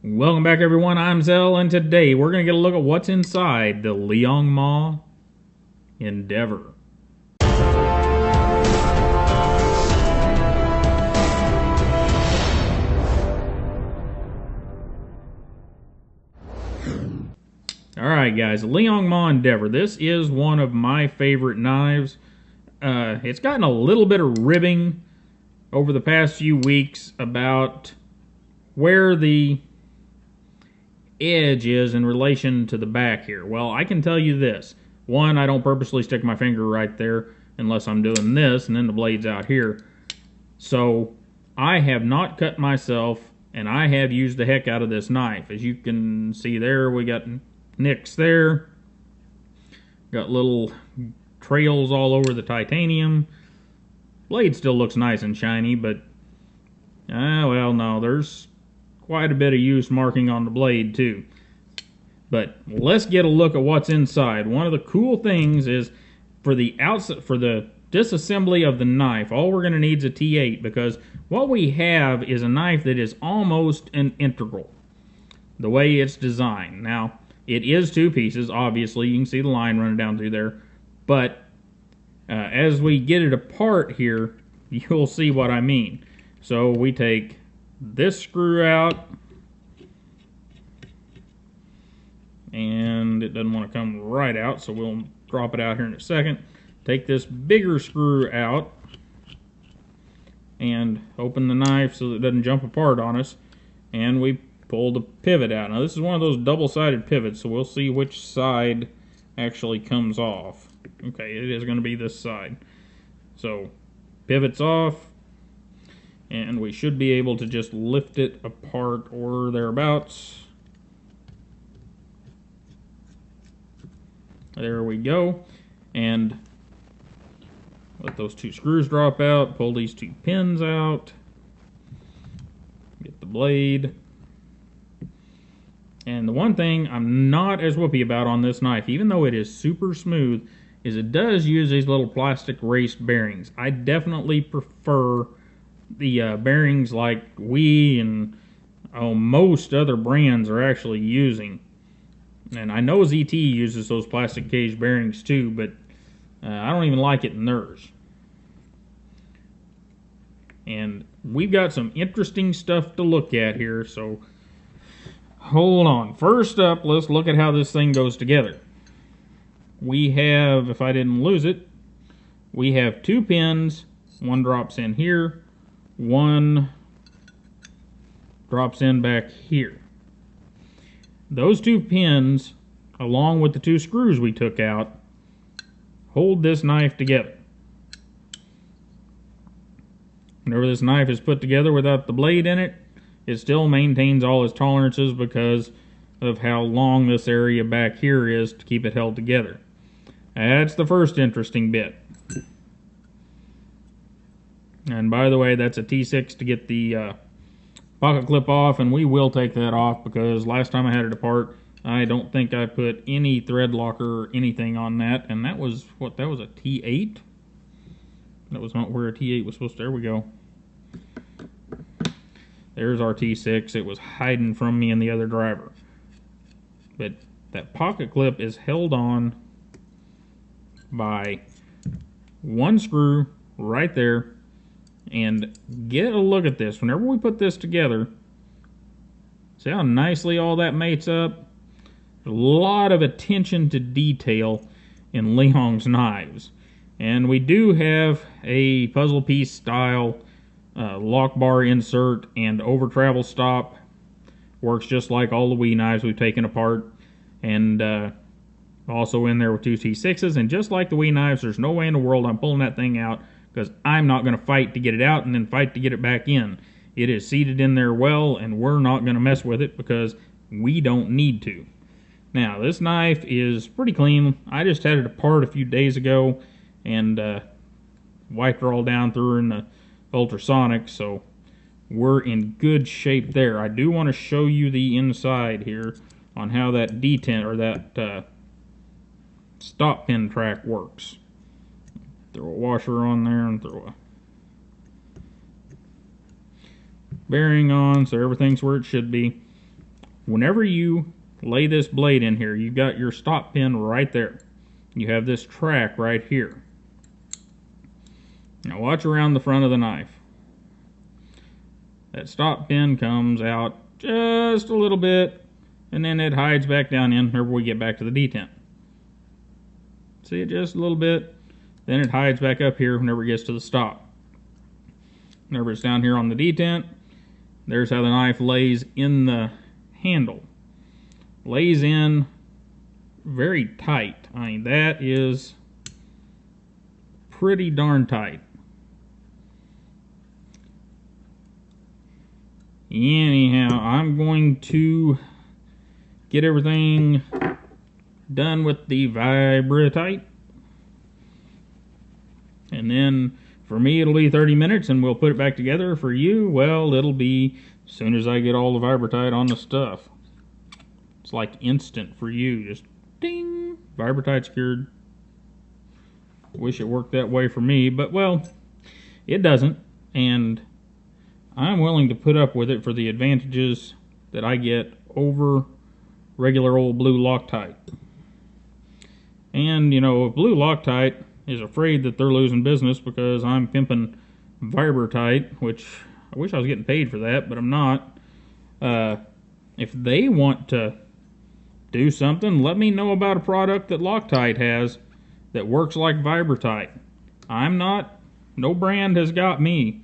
Welcome back, everyone. I'm Zell, and today we're going to get a look at what's inside the Liangma Endeavor. Alright guys, Liangma Endeavor. This is one of my favorite knives. It's gotten a little bit of ribbing over the past few weeks about where the edge is in relation to the back here. Well, I can tell you this. One, I don't purposely stick my finger right there unless I'm doing this, and then the blade's out here. So I have not cut myself, and I have used the heck out of this knife. As you can see there, we got nicks there. Got little trails all over the titanium. Blade still looks nice and shiny, but well, no, there's quite a bit of use marking on the blade too. But let's get a look at what's inside. One of the cool things is for the disassembly of the knife, all we're going to need is a T8, because what we have is a knife that is almost an integral the way it's designed. Now, it is two pieces, obviously. You can see the line running down through there. But as we get it apart here, you'll see what I mean. So we take this screw out, and it doesn't want to come right out, so we'll drop it out here in a second. Take this bigger screw out and open the knife so that it doesn't jump apart on us, and we pull the pivot out. Now this is one of those double-sided pivots, so we'll see which side actually comes off. Okay, it is going to be this side. So pivot's off, and we should be able to just lift it apart or thereabouts. There we go. And let those two screws drop out. Pull these two pins out. Get the blade. And the one thing I'm not as whoopee about on this knife, even though it is super smooth, is it does use these little plastic raced bearings. I definitely prefer the bearings like we and most other brands are actually using. And I know ZT uses those plastic cage bearings too, but I don't even like it in theirs. And we've got some interesting stuff to look at here, so hold on. First up, let's look at how this thing goes together. We have, if I didn't lose it, we have two pins. One drops in here. One drops in back here. Those two pins, along with the two screws we took out, hold this knife together. Whenever this knife is put together without the blade in it, it still maintains all its tolerances because of how long this area back here is to keep it held together. That's the first interesting bit. And by the way, that's a T6 to get the pocket clip off, and we will take that off because last time I had it apart, I don't think I put any thread locker or anything on that, and that was, what, that was a T8? That was not where a T8 was supposed to, there we go. There's our T6, it was hiding from me and the other driver. But that pocket clip is held on by one screw right there. And get a look at this. Whenever we put this together, see how nicely all that mates up? A lot of attention to detail in Liang's knives. And we do have a puzzle piece style lock bar insert and over travel stop. Works just like all the Wii knives we've taken apart. And also in there with two T6s. And just like the Wii knives, there's no way in the world I'm pulling that thing out, because I'm not going to fight to get it out and then fight to get it back in. It is seated in there well, and we're not going to mess with it because we don't need to. Now, this knife is pretty clean. I just had it apart a few days ago and wiped her all down through her in the ultrasonic, so we're in good shape there. I do want to show you the inside here on how that detent, or that stop pin track works. Throw a washer on there and throw a bearing on so everything's where it should be. whenever you lay this blade in here, you've got your stop pin right there. You have this track right here. Now watch around the front of the knife. That stop pin comes out just a little bit, and then it hides back down in whenever we get back to the detent. See it just a little bit, then it hides back up here whenever it gets to the stop. Whenever it's down here on the detent, there's how the knife lays in the handle. Lays in very tight. I mean, that is pretty darn tight. Anyhow, I'm going to get everything done with the Vibratite. And then for me it'll be 30 minutes and we'll put it back together. For you, well, it'll be as soon as I get all the Vibratite on the stuff. It's like instant for you. Just ding, Vibratite secured. Wish it worked that way for me, but well, it doesn't. And I'm willing to put up with it for the advantages that I get over regular old blue Loctite. And, you know, if blue Loctite is afraid that they're losing business because I'm pimping Vibratite, which I wish I was getting paid for that, but I'm not. If they want to do something, let me know about a product that Loctite has that works like Vibratite. I'm not, no brand has got me.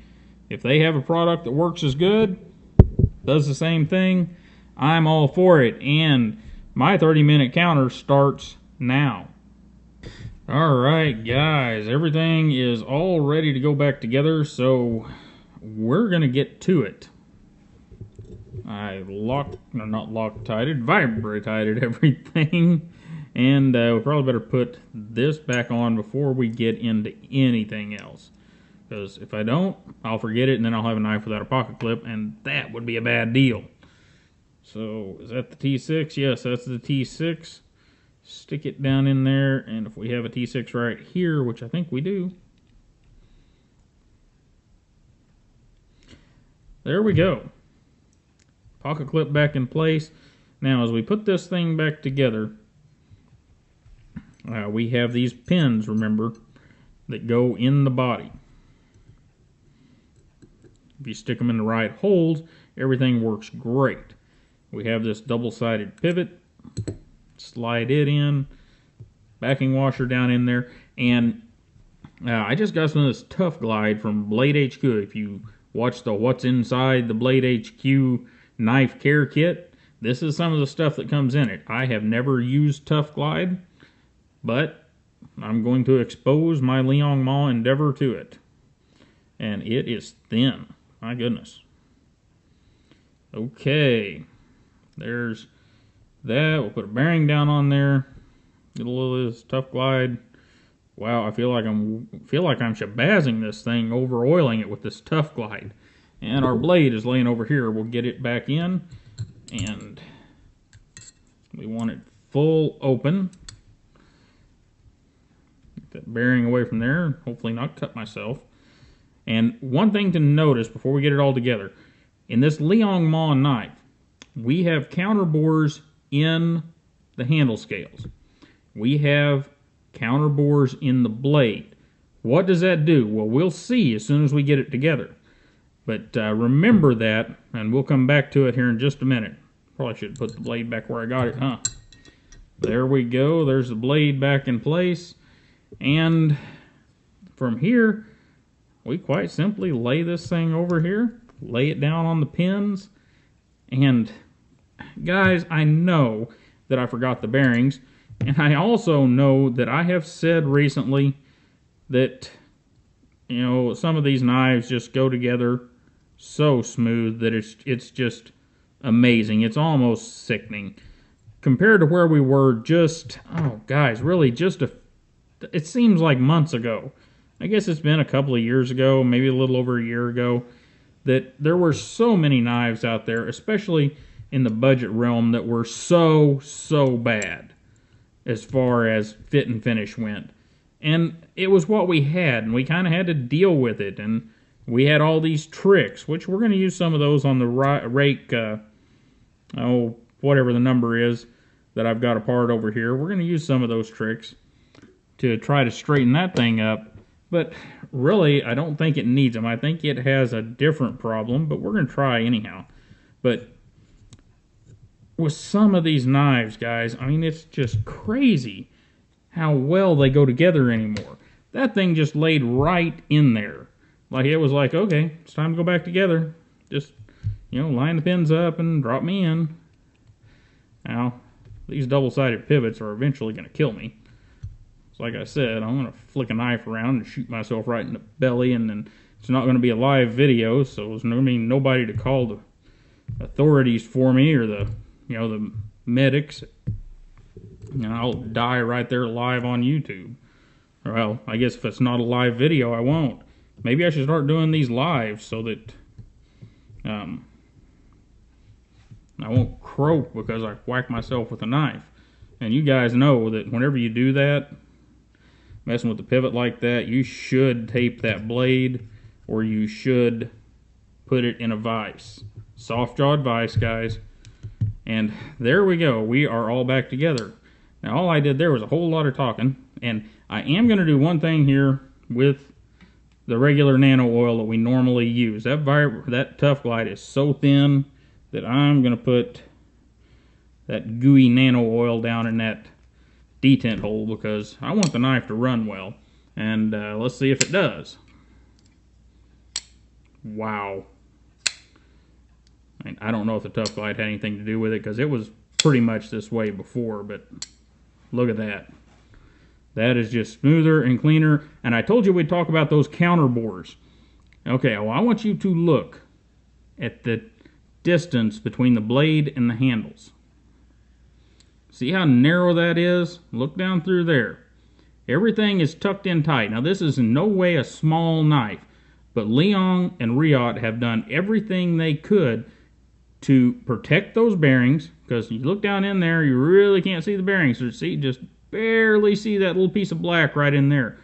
If they have a product that works as good, does the same thing, I'm all for it. And my 30-minute counter starts now. Alright guys, everything is all ready to go back together, so we're going to get to it. I Vibratited everything. And we probably better put this back on before we get into anything else. Because if I don't, I'll forget it and then I'll have a knife without a pocket clip, and that would be a bad deal. So, is that the T6? Yes, that's the T6. Stick it down in there, and if we have a T6 right here, which I think we do. There we go. Pocket clip back in place. Now, as we put this thing back together, we have these pins, remember, that go in the body. If you stick them in the right holes, everything works great. We have this double-sided pivot. Slide it in. Backing washer down in there. And I just got some of this Tough Glide from Blade HQ. If you watch the What's Inside the Blade HQ Knife Care Kit, this is some of the stuff that comes in it. I have never used Tough Glide, but I'm going to expose my Liang Ma Endeavor to it. And it is thin. My goodness. Okay. There's that. We'll put a bearing down on there. Get a little of this Tough Glide. Wow, I feel like I'm shabazzing this thing, over oiling it with this Tough Glide. And our blade is laying over here. We'll get it back in, and we want it full open. Get that bearing away from there, and hopefully not cut myself. And one thing to notice before we get it all together, in this Liang Ma knife, we have counter bores in the handle scales. We have counter bores in the blade. What does that do? Well, we'll see as soon as we get it together. But remember that, and we'll come back to it here in just a minute. Probably should put the blade back where I got it, huh? There we go. There's the blade back in place. And from here, we quite simply lay this thing over here, lay it down on the pins, and guys, I know that I forgot the bearings, and I also know that I have said recently that, you know, some of these knives just go together so smooth that it's just amazing. It's almost sickening compared to where we were just, oh guys, really just it seems like months ago. I guess it's been a couple of years ago, maybe a little over a year ago, that there were so many knives out there, especially in the budget realm, that were so bad as far as fit and finish went. And it was what we had, and we kind of had to deal with it. And we had all these tricks, which we're going to use some of those on the rake whatever the number is that I've got apart over here. We're going to use some of those tricks to try to straighten that thing up. But really, I don't think it needs them. I think it has a different problem, but we're going to try anyhow. But with some of these knives, guys, I mean, it's just crazy how well they go together anymore. That thing just laid right in there. Like, it was like, okay, it's time to go back together. Just, you know, line the pins up and drop me in. Now, these double-sided pivots are eventually going to kill me. So like I said, I'm going to flick a knife around and shoot myself right in the belly, and then it's not going to be a live video, so there's going to be nobody to call the authorities for me or the, you know, the medics. And I'll die right there live on YouTube. Well, I guess if it's not a live video, I won't. Maybe I should start doing these live so that I won't croak because I whack myself with a knife. And you guys know that whenever you do that, messing with the pivot like that, you should tape that blade, or you should put it in a vise. Soft-jawed vise, guys. And there we go. We are all back together. Now, all I did there was a whole lot of talking, and I am going to do one thing here with the regular nano oil that we normally use. That Tough Glide is so thin that I'm going to put that gooey nano oil down in that detent hole because I want the knife to run well. And let's see if it does. Wow. I don't know if the Tough Glide had anything to do with it because it was pretty much this way before, but look at that. That is just smoother and cleaner. And I told you we'd talk about those counter bores. Okay, well, I want you to look at the distance between the blade and the handles. See how narrow that is? Look down through there. Everything is tucked in tight. Now, this is in no way a small knife, but Leon and Riot have done everything they could to protect those bearings, because you look down in there, you really can't see the bearings. So see, just barely see that little piece of black right in there.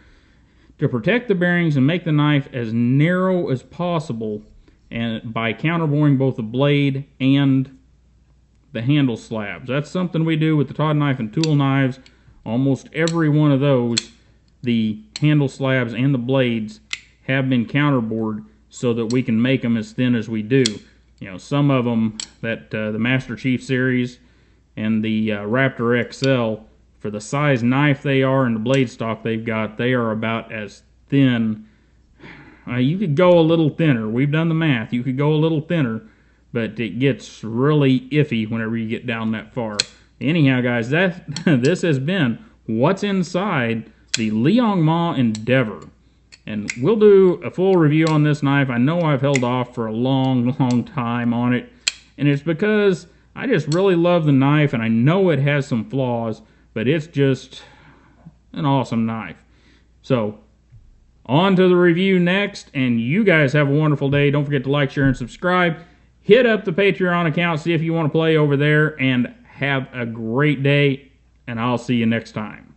To protect the bearings and make the knife as narrow as possible, and by counterboring both the blade and the handle slabs. That's something we do with the Todd knife and tool knives. Almost every one of those, the handle slabs and the blades have been counterbored so that we can make them as thin as we do. You know, some of them, that the Master Chief series and the Raptor XL, for the size knife they are and the blade stock they've got, they are about as thin. You could go a little thinner. We've done the math. You could go a little thinner, but it gets really iffy whenever you get down that far. Anyhow, guys, this has been what's inside the Liang Ma Endeavor. And we'll do a full review on this knife. I know I've held off for a long, long time on it, and it's because I just really love the knife, and I know it has some flaws, but it's just an awesome knife. So, on to the review next, and you guys have a wonderful day. Don't forget to like, share, and subscribe. Hit up the Patreon account, see if you want to play over there, and have a great day, and I'll see you next time.